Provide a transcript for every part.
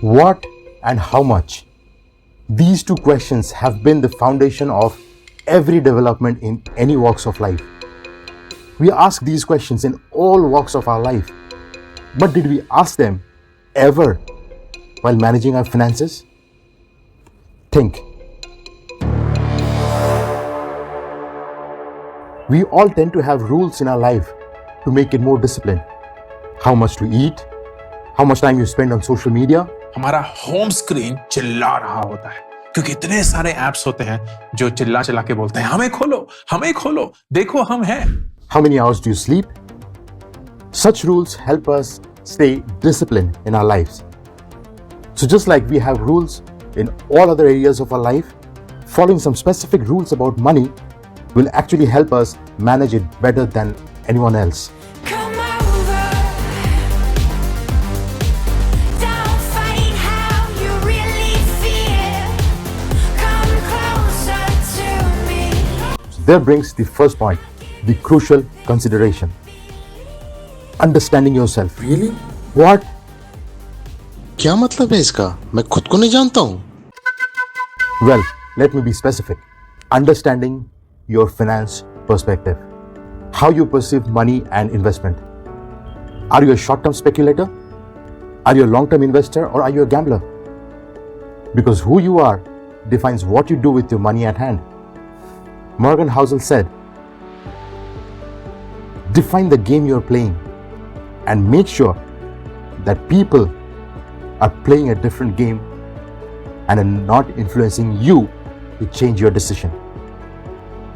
What and how much? These two questions have been the foundation of every development in any walks of life. We ask these questions in all walks of our life. But did we ask them ever while managing our finances? Think. We all tend to have rules in our life to make it more disciplined. How much to eat, how much time you spend on social media. हमारा home screen चिल्ला रहा होता है क्योंकि इतने सारे apps होते हैं जो चिल्ला चिल्ला के बोलते हैं हमें खोलो देखो हम हैं. How many hours do you sleep? Such rules help us stay disciplined in our lives. So just like we have rules in all other areas of our life, following some specific rules about money will actually help us manage it better than anyone else. Come over. Don't fight how you really feel. Come closer to me. So there brings the first point, the crucial consideration. Understanding yourself. Really? What? क्या मतलब है इसका? मैं खुद को नहीं जानता हूँ. Well, let me be specific. Understanding your finance perspective. How you perceive money and investment. Are you a short-term speculator? Are you a long-term investor, or are you a gambler? Because who you are defines what you do with your money at hand. Morgan Housel said, define the game you're playing and make sure that people are playing a different game and are not influencing you to change your decision.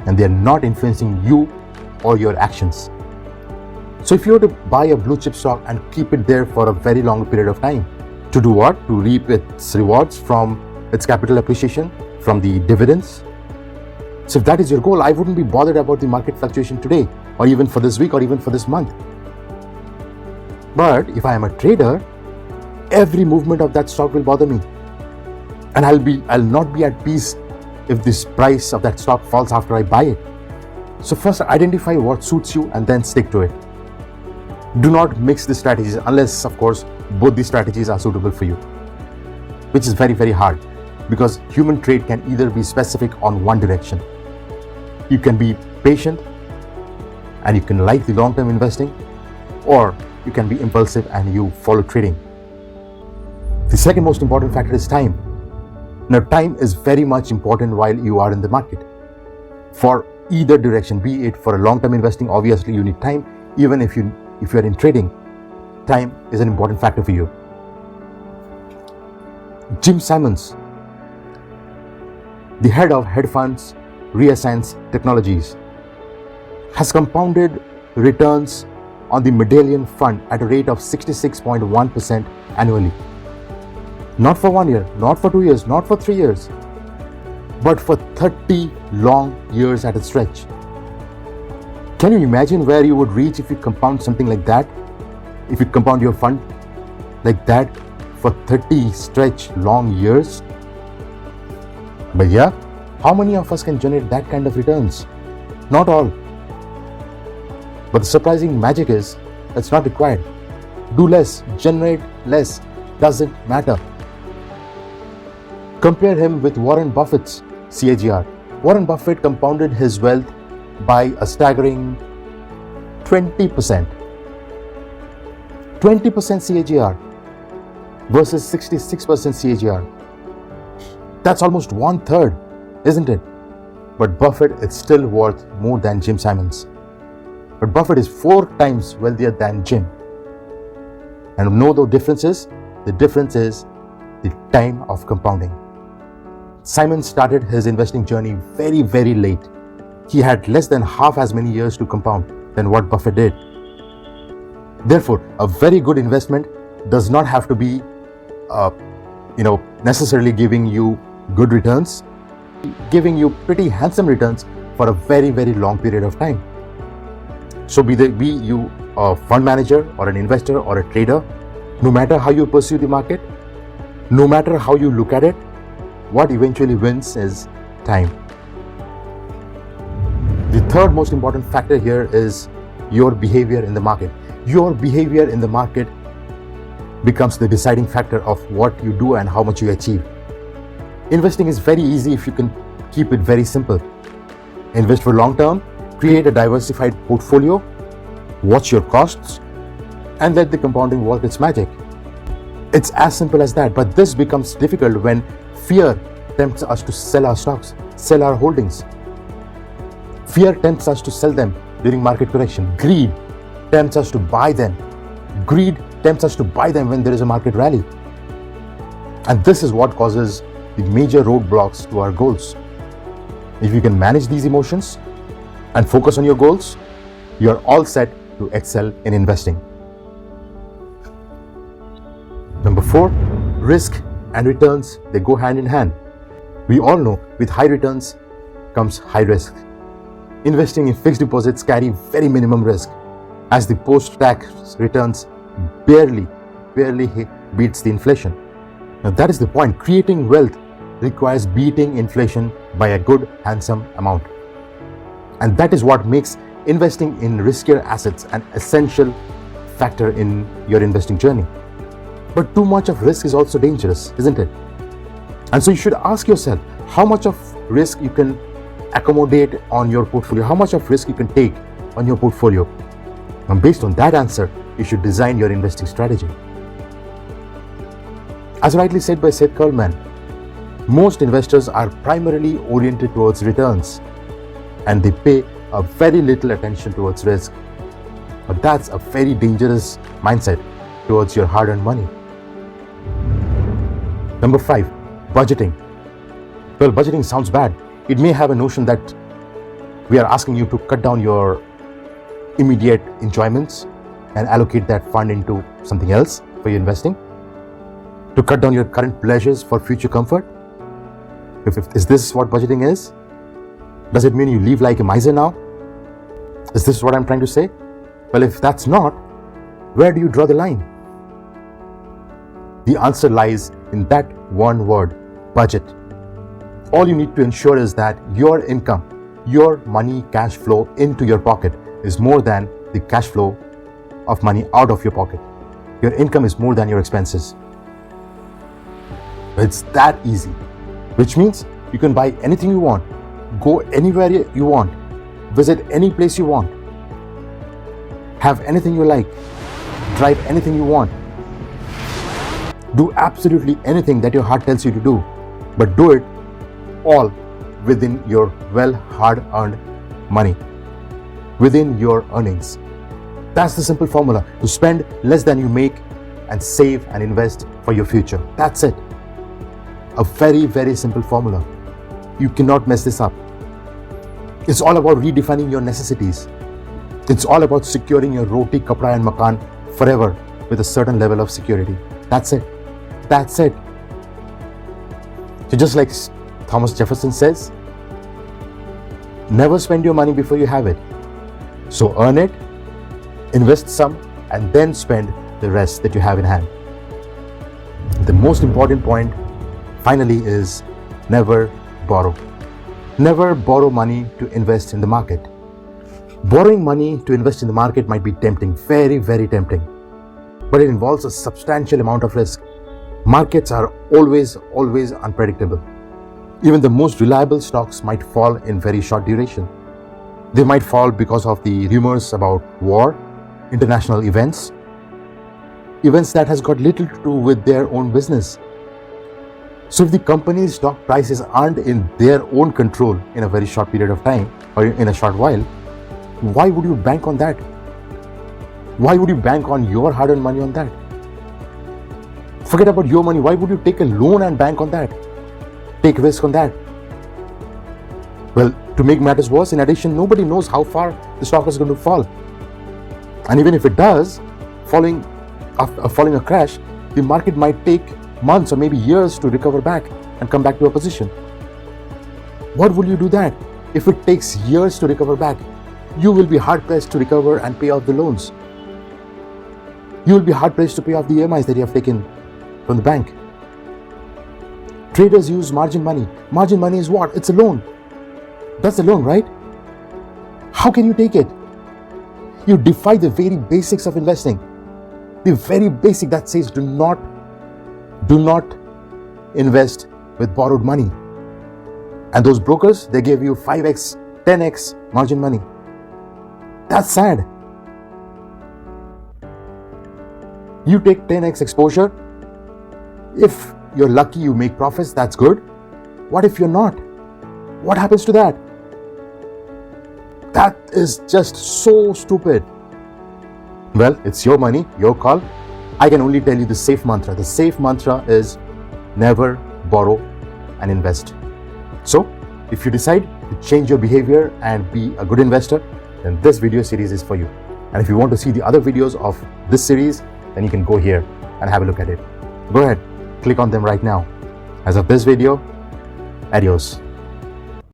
And they are not influencing you or your actions. So if you were to buy a blue chip stock and keep it there for a very long period of time, to do what? To reap its rewards from its capital appreciation, from the dividends. So if that is your goal, I wouldn't be bothered about the market fluctuation today, or even for this week, or even for this month. But if I am a trader, every movement of that stock will bother me. And I'll not be at peace if this price of that stock falls after I buy it. So first identify what suits you and then stick to it. Do not mix the strategies unless, of course, both these strategies are suitable for you, which is very, very hard because human trade can either be specific on one direction. You can be patient and you can like the long-term investing, or you can be impulsive and you follow trading. The second most important factor is time. Now, time is very much important while you are in the market. For either direction, be it for a long-term investing, obviously you need time. Even if you are in trading, time is an important factor for you. Jim Simons, the head of hedge funds Renaissance Technologies, has compounded returns on the Medallion Fund at a rate of 66.1% annually. Not for 1 year, not for 2 years, not for 3 years, but for 30 long years at a stretch. Can you imagine where you would reach if you compound something like that? If you compound your fund like that for 30 stretch long years? But yeah, how many of us can generate that kind of returns? Not all. But the surprising magic is, it's not required. Do less, generate less, doesn't matter. Compare him with Warren Buffett's CAGR. Warren Buffett compounded his wealth by a staggering 20%. 20% CAGR versus 66% CAGR. That's almost 1/3, isn't it? But Buffett is still worth more than Jim Simons. But Buffett is 4 times wealthier than Jim. And know the difference is? The difference is the time of compounding. Simon started his investing journey very, very late. He had less than half as many years to compound than what Buffett did. Therefore, a very good investment does not have to be, necessarily giving you good returns, giving you pretty handsome returns for a very, very long period of time. So be you a fund manager or an investor or a trader, no matter how you pursue the market, no matter how you look at it, what eventually wins is time. The third most important factor here is your behavior in the market. Your behavior in the market becomes the deciding factor of what you do and how much you achieve. Investing is very easy if you can keep it very simple. Invest for long term, create a diversified portfolio, watch your costs, and let the compounding work its magic. It's as simple as that, but this becomes difficult when fear tempts us to sell our stocks, sell our holdings. Fear tempts us to sell them during market correction. Greed tempts us to buy them. Greed tempts us to buy them when there is a market rally. And this is what causes the major roadblocks to our goals. If you can manage these emotions and focus on your goals, you're all set to excel in investing. Number 4, risk and returns, they go hand in hand. We all know with high returns comes high risk. Investing in fixed deposits carry very minimum risk, as the post-tax returns barely beats the inflation. Now that is the point. Creating wealth requires beating inflation by a good, handsome amount. And that is what makes investing in riskier assets an essential factor in your investing journey. But too much of risk is also dangerous, isn't it? And so you should ask yourself how much of risk you can accommodate on your portfolio, how much of risk you can take on your portfolio. And based on that answer, you should design your investing strategy. As rightly said by Seth Kallman, most investors are primarily oriented towards returns and they pay a very little attention towards risk. But that's a very dangerous mindset towards your hard-earned money. Number 5, budgeting. Well, budgeting sounds bad. It may have a notion that we are asking you to cut down your immediate enjoyments and allocate that fund into something else for your investing, to cut down your current pleasures for future comfort. Is this what budgeting is? Does it mean you live like a miser now? Is this what I'm trying to say? Well, if that's not, where do you draw the line? The answer lies in that one word, budget. All you need to ensure is that your income, your money cash flow into your pocket is more than the cash flow of money out of your pocket. Your income is more than your expenses. It's that easy, which means you can buy anything you want, go anywhere you want, visit any place you want, have anything you like, drive anything you want, do absolutely anything that your heart tells you to do, but do it all within your hard-earned money, within your earnings. That's the simple formula: to spend less than you make and save and invest for your future. That's it. A very, very simple formula. You cannot mess this up. It's all about redefining your necessities. It's all about securing your roti, kapra and makan forever with a certain level of security. That's it. That's it. So just like Thomas Jefferson says, never spend your money before you have it. So earn it, invest some, and then spend the rest that you have in hand. The most important point, finally, is never borrow. Never borrow money to invest in the market. Borrowing money to invest in the market might be tempting, very, very tempting, but it involves a substantial amount of risk. Markets are always unpredictable. Even the most reliable stocks might fall in very short duration. They might fall because of the rumors about war, international events that has got little to do with their own business. So if the company's stock prices aren't in their own control in a very short period of time or in a short while, why would you bank on that? Why would you bank on your hard-earned money on that? Forget about your money. Why would you take a loan and bank on that? Take risk on that? Well, to make matters worse, in addition, nobody knows how far the stock is going to fall. And even if it does, following a crash, the market might take months or maybe years to recover back and come back to a position. What will you do that? If it takes years to recover back, you will be hard-pressed to recover and pay off the loans. You will be hard-pressed to pay off the EMIs that you have taken from the bank. Traders use margin money. Margin money is what? It's a loan. That's a loan, right? How can you take it? You defy the very basics of investing. the very basic that says do not invest with borrowed money. And those brokers, they give you 5x, 10x margin money. That's sad. You take 10x exposure. If you're lucky, you make profits, that's good. What if you're not? What happens to that? That is just so stupid. Well, it's your money, your call. I can only tell you the safe mantra. The safe mantra is never borrow and invest. So, if you decide to change your behavior and be a good investor, then this video series is for you. And if you want to see the other videos of this series, then you can go here and have a look at it. Go ahead, click on them right now. As of this video, adios.